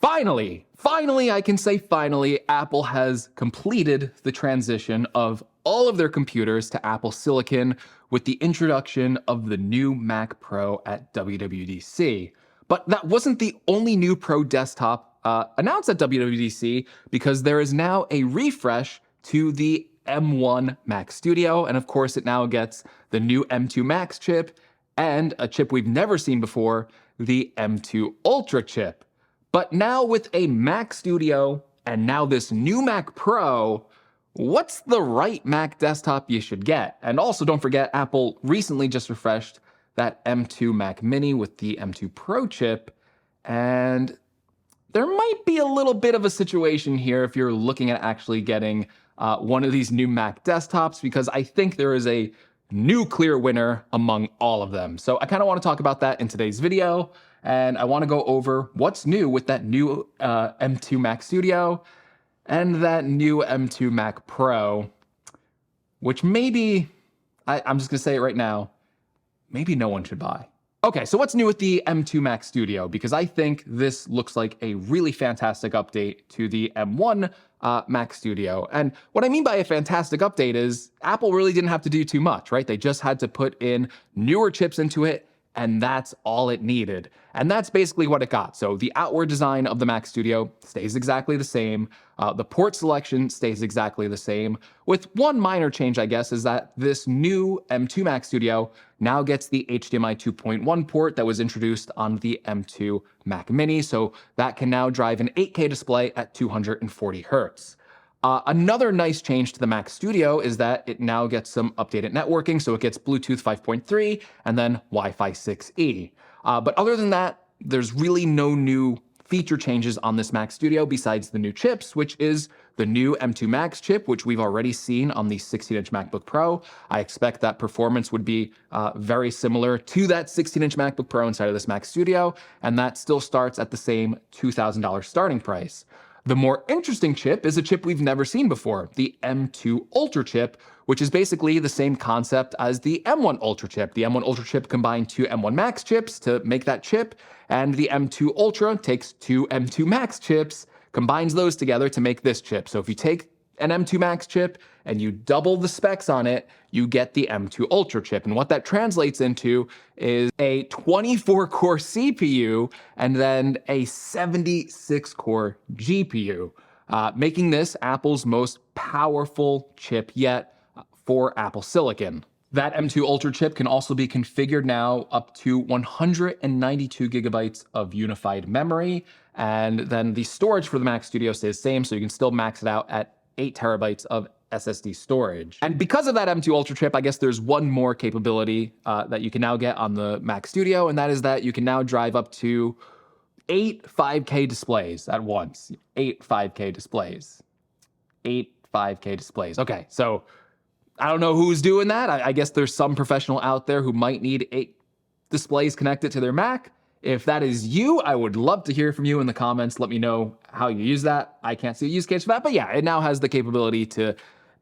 Finally, I can say finally, Apple has completed the transition of all of their computers to Apple Silicon with the introduction of the new Mac Pro at WWDC. But that wasn't the only new Pro desktop announced at WWDC, because there is now a refresh to the M1 Mac Studio, and of course it now gets the new M2 Max chip and a chip we've never seen before, the M2 Ultra chip. But now with a Mac Studio and now this new Mac Pro, what's the right Mac desktop you should get? And also don't forget, Apple recently just refreshed that M2 Mac Mini with the M2 Pro chip, and there might be a little bit of a situation here if you're looking at actually getting one of these new Mac desktops, because I think there is a new clear winner among all of them. So I kind of want to talk about that in today's video, and I want to go over what's new with that new M2 Mac Studio and that new M2 Mac Pro, which maybe, I'm just going to say it right now, maybe no one should buy. Okay, so what's new with the M2 Mac Studio? Because I think this looks like a really fantastic update to the M1 Mac Studio. And what I mean by a fantastic update is Apple really didn't have to do too much, right? They just had to put in newer chips into it, and that's all it needed. And that's basically what it got. So the outward design of the Mac Studio stays exactly the same. The port selection stays exactly the same, with one minor change, I guess, is that this new M2 Mac Studio now gets the HDMI 2.1 port that was introduced on the M2 Mac Mini. So that can now drive an 8K display at 240 hertz. Another nice change to the Mac Studio is that it now gets some updated networking, so it gets Bluetooth 5.3 and then Wi-Fi 6E. But other than that, there's really no new feature changes on this Mac Studio besides the new chips, which is the new M2 Max chip, which we've already seen on the 16-inch MacBook Pro. I expect that performance would be very similar to that 16-inch MacBook Pro inside of this Mac Studio, and that still starts at the same $2,000 starting price. The more interesting chip is a chip we've never seen before, the M2 Ultra chip, which is basically the same concept as the M1 Ultra chip. The M1 Ultra chip combined two M1 Max chips to make that chip, and the M2 Ultra takes two M2 Max chips, combines those together to make this chip. So if you take an M2 Max chip and you double the specs on it, you get the M2 Ultra chip. And what that translates into is a 24-core CPU and then a 76-core GPU, making this Apple's most powerful chip yet for Apple Silicon. That M2 Ultra chip can also be configured now up to 192 gigabytes of unified memory, and then the storage for the Mac Studio stays the same, so you can still max it out at 8 terabytes of SSD storage. And because of that M2 Ultra chip, I guess there's one more capability that you can now get on the Mac Studio, and that is that you can now drive up to 8 5K displays at once. 8 5K displays. 8 5K displays. Okay, so I don't know who's doing that. I guess there's some professional out there who might need 8 displays connected to their Mac. If that is you, I would love to hear from you in the comments. Let me know how you use that. I can't see a use case for that, but yeah, it now has the capability to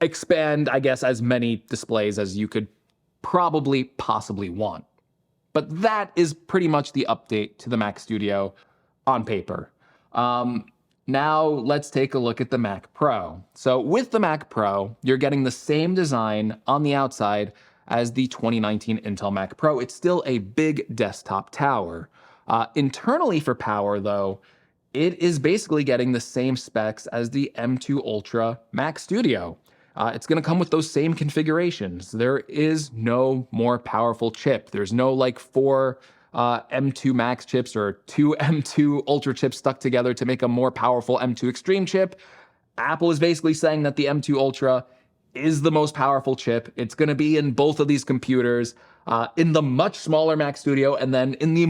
expand, I guess, as many displays as you could possibly want. But that is pretty much the update to the Mac Studio on paper. Now let's take a look at the Mac Pro. So with the Mac Pro, you're getting the same design on the outside as the 2019 Intel Mac Pro. It's still a big desktop tower. Internally for power, though, it is basically getting the same specs as the M2 Ultra Mac Studio. It's going to come with those same configurations. There is no more powerful chip. There's no like 4 M2 Max chips or 2 M2 Ultra chips stuck together to make a more powerful M2 Extreme chip. Apple is basically saying that the M2 Ultra is the most powerful chip. It's going to be in both of these computers, in the much smaller Mac Studio, and then in the,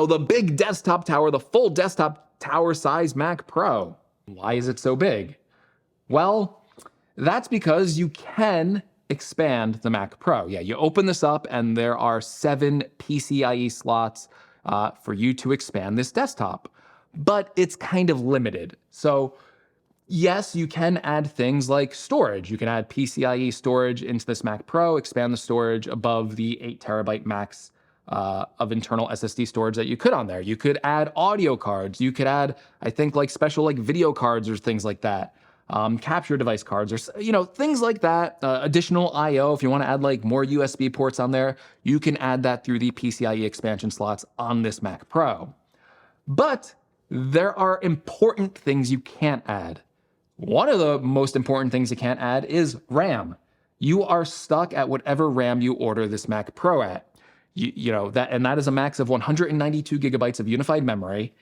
the big desktop tower, the full desktop tower size Mac Pro. Why is it so big? Well, that's because you can expand the Mac Pro. Yeah, you open this up and there are 7 PCIe slots for you to expand this desktop, but it's kind of limited. So yes, you can add things like storage. You can add PCIe storage into this Mac Pro, expand the storage above the 8 terabyte max of internal SSD storage that you could on there. You could add audio cards. You could add, I think, like special like video cards or things like that. Capture device cards or, things like that. Additional I/O, if you want to add like more USB ports on there, you can add that through the PCIe expansion slots on this Mac Pro. But there are important things you can't add. One of the most important things you can't add is RAM. You are stuck at whatever RAM you order this Mac Pro at. That is a max of 192 gigabytes of unified memory.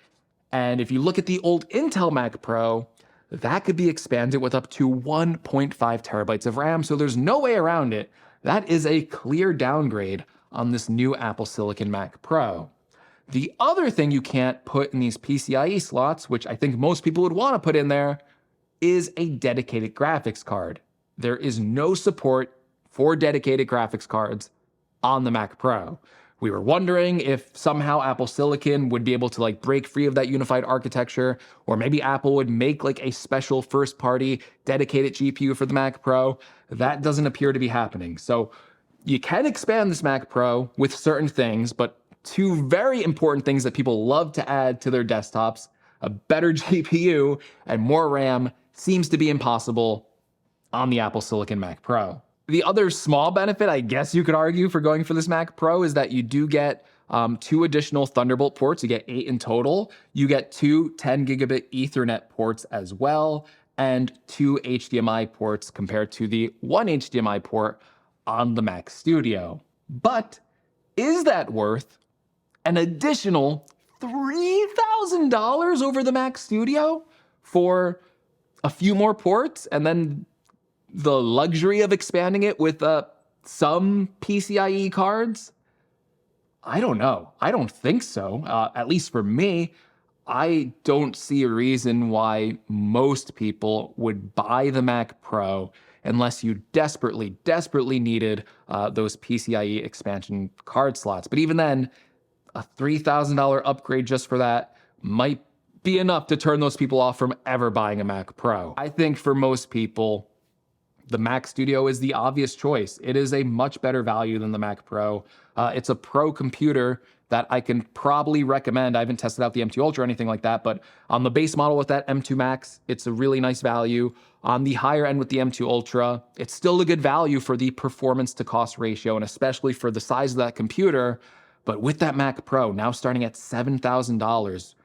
And if you look at the old Intel Mac Pro, that could be expanded with up to 1.5 terabytes of RAM, so there's no way around it. That is a clear downgrade on this new Apple Silicon Mac Pro. The other thing you can't put in these PCIe slots, which I think most people would want to put in there, is a dedicated graphics card. There is no support for dedicated graphics cards on the Mac Pro. We were wondering if somehow Apple Silicon would be able to like break free of that unified architecture, or maybe Apple would make like a special first-party dedicated GPU for the Mac Pro. That doesn't appear to be happening. So you can expand this Mac Pro with certain things, but two very important things that people love to add to their desktops, a better GPU and more RAM, seems to be impossible on the Apple Silicon Mac Pro. The other small benefit, I guess you could argue, for going for this Mac Pro is that you do get 2 additional Thunderbolt ports. You get 8 in total. You get 2 10 gigabit Ethernet ports as well, and 2 HDMI ports compared to the 1 HDMI port on the Mac Studio. But is that worth an additional $3,000 over the Mac Studio for a few more ports and then the luxury of expanding it with some PCIe cards? I don't know. I don't think so. At least for me, I don't see a reason why most people would buy the Mac Pro unless you desperately needed those PCIe expansion card slots. But even then, a $3,000 upgrade just for that might be enough to turn those people off from ever buying a Mac Pro. I think for most people, the Mac Studio is the obvious choice. It is a much better value than the Mac Pro. It's a pro computer that I can probably recommend. I haven't tested out the M2 Ultra or anything like that, but on the base model with that M2 Max, it's a really nice value. On the higher end with the M2 Ultra, it's still a good value for the performance to cost ratio, and especially for the size of that computer. But with that Mac Pro, now starting at $7,000,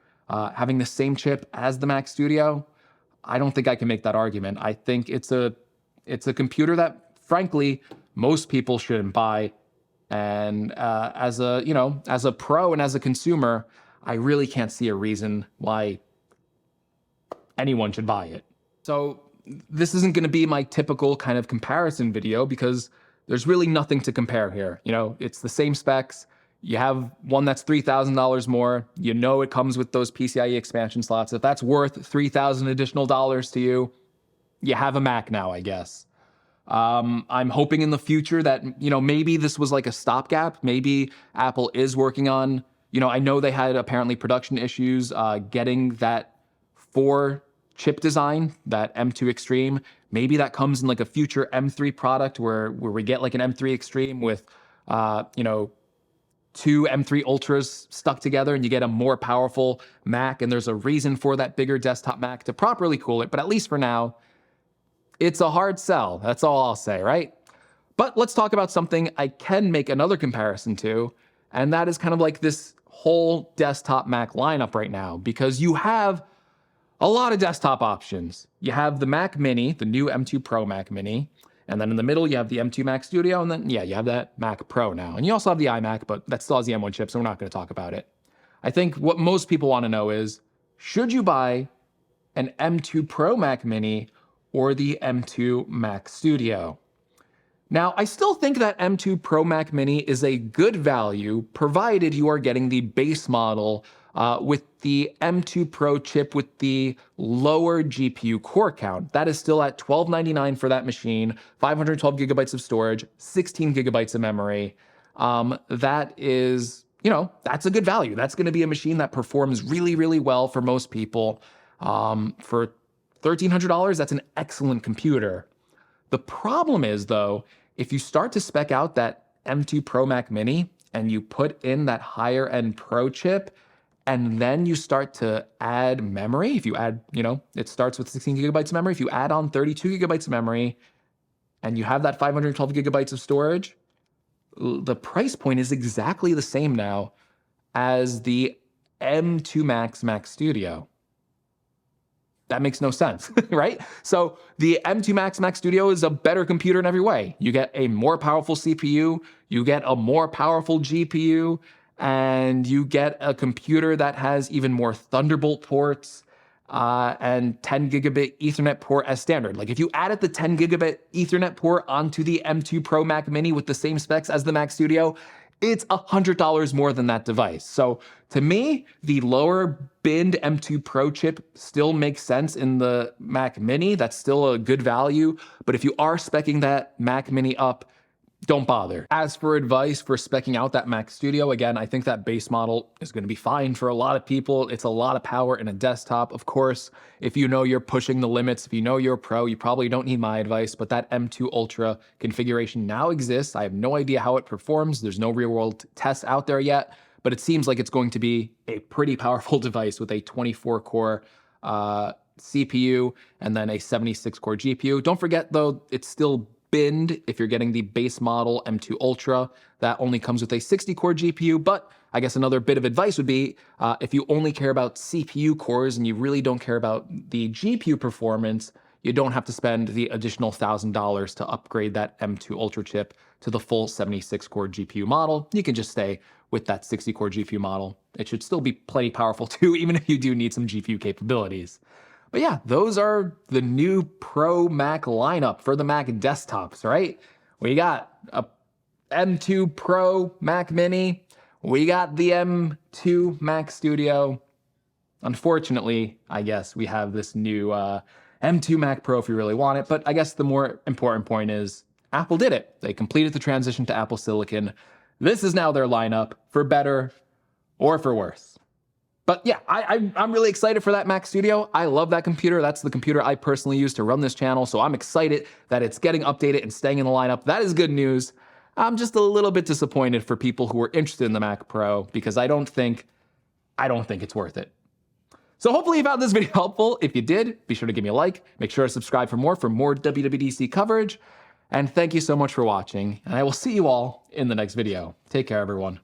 having the same chip as the Mac Studio, I don't think I can make that argument. I think it's a computer that, frankly, most people shouldn't buy. And as a pro and as a consumer, I really can't see a reason why anyone should buy it. So this isn't going to be my typical kind of comparison video because there's really nothing to compare here. It's the same specs. You have one that's $3,000 more. It comes with those PCIe expansion slots. If that's worth $3,000 additional dollars to you, you have a Mac now, I guess. I'm hoping in the future that, maybe this was like a stopgap. Maybe Apple is working on, I know they had apparently production issues getting that 4-chip design, that M2 Extreme. Maybe that comes in like a future M3 product where we get like an M3 Extreme with, 2 M3 Ultras stuck together and you get a more powerful Mac, and there's a reason for that bigger desktop Mac to properly cool it. But at least for now, it's a hard sell. That's all I'll say, right? But let's talk about something I can make another comparison to, and that is kind of like this whole desktop Mac lineup right now, because you have a lot of desktop options. You have the Mac Mini, the new M2 Pro Mac Mini, and then in the middle, you have the M2 Mac Studio, and then, you have that Mac Pro now. And you also have the iMac, but that still has the M1 chip, so we're not going to talk about it. I think what most people want to know is, should you buy an M2 Pro Mac Mini or the M2 Mac Studio? Now, I still think that M2 Pro Mac Mini is a good value, provided you are getting the base model with the M2 Pro chip with the lower GPU core count. That is still at $1,299 for that machine, 512 gigabytes of storage, 16 gigabytes of memory. That is, that's a good value. That's going to be a machine that performs really, really well for most people. For $1,300, that's an excellent computer. The problem is, though, if you start to spec out that M2 Pro Mac Mini, and you put in that higher end Pro chip, and then you start to add memory, if you add, it starts with 16 gigabytes of memory. If you add on 32 gigabytes of memory and you have that 512 gigabytes of storage, the price point is exactly the same now as the M2 Mac Studio. That makes no sense, right? So the M2 Mac Studio is a better computer in every way. You get a more powerful CPU, you get a more powerful GPU, and you get a computer that has even more Thunderbolt ports and 10 gigabit Ethernet port as standard. Like if you added the 10 gigabit Ethernet port onto the M2 Pro Mac Mini with the same specs as the Mac Studio, it's $100 more than that device. So to me, the lower binned M2 Pro chip still makes sense in the Mac Mini. That's still a good value. But if you are speccing that Mac Mini up, don't bother. As for advice for speccing out that Mac Studio, again, I think that base model is going to be fine for a lot of people. It's a lot of power in a desktop. Of course, if you know you're pushing the limits, if you know you're a pro, you probably don't need my advice, but that M2 Ultra configuration now exists. I have no idea how it performs. There's no real world tests out there yet, but it seems like it's going to be a pretty powerful device with a 24 core CPU and then a 76 core GPU. Don't forget though, it's still binned if you're getting the base model M2 Ultra. That only comes with a 60-core GPU, but I guess another bit of advice would be if you only care about CPU cores and you really don't care about the GPU performance, you don't have to spend the additional $1,000 to upgrade that M2 Ultra chip to the full 76-core GPU model. You can just stay with that 60-core GPU model. It should still be plenty powerful too, even if you do need some GPU capabilities. But yeah, those are the new Pro Mac lineup for the Mac desktops, right? We got a M2 Pro Mac Mini. We got the M2 Mac Studio. Unfortunately, I guess we have this new M2 Mac Pro if you really want it. But I guess the more important point is Apple did it. They completed the transition to Apple Silicon. This is now their lineup, for better or for worse. But yeah, I'm really excited for that Mac Studio. I love that computer. That's the computer I personally use to run this channel. So I'm excited that it's getting updated and staying in the lineup. That is good news. I'm just a little bit disappointed for people who are interested in the Mac Pro because I don't think it's worth it. So hopefully you found this video helpful. If you did, be sure to give me a like. Make sure to subscribe for more WWDC coverage. And thank you so much for watching. And I will see you all in the next video. Take care, everyone.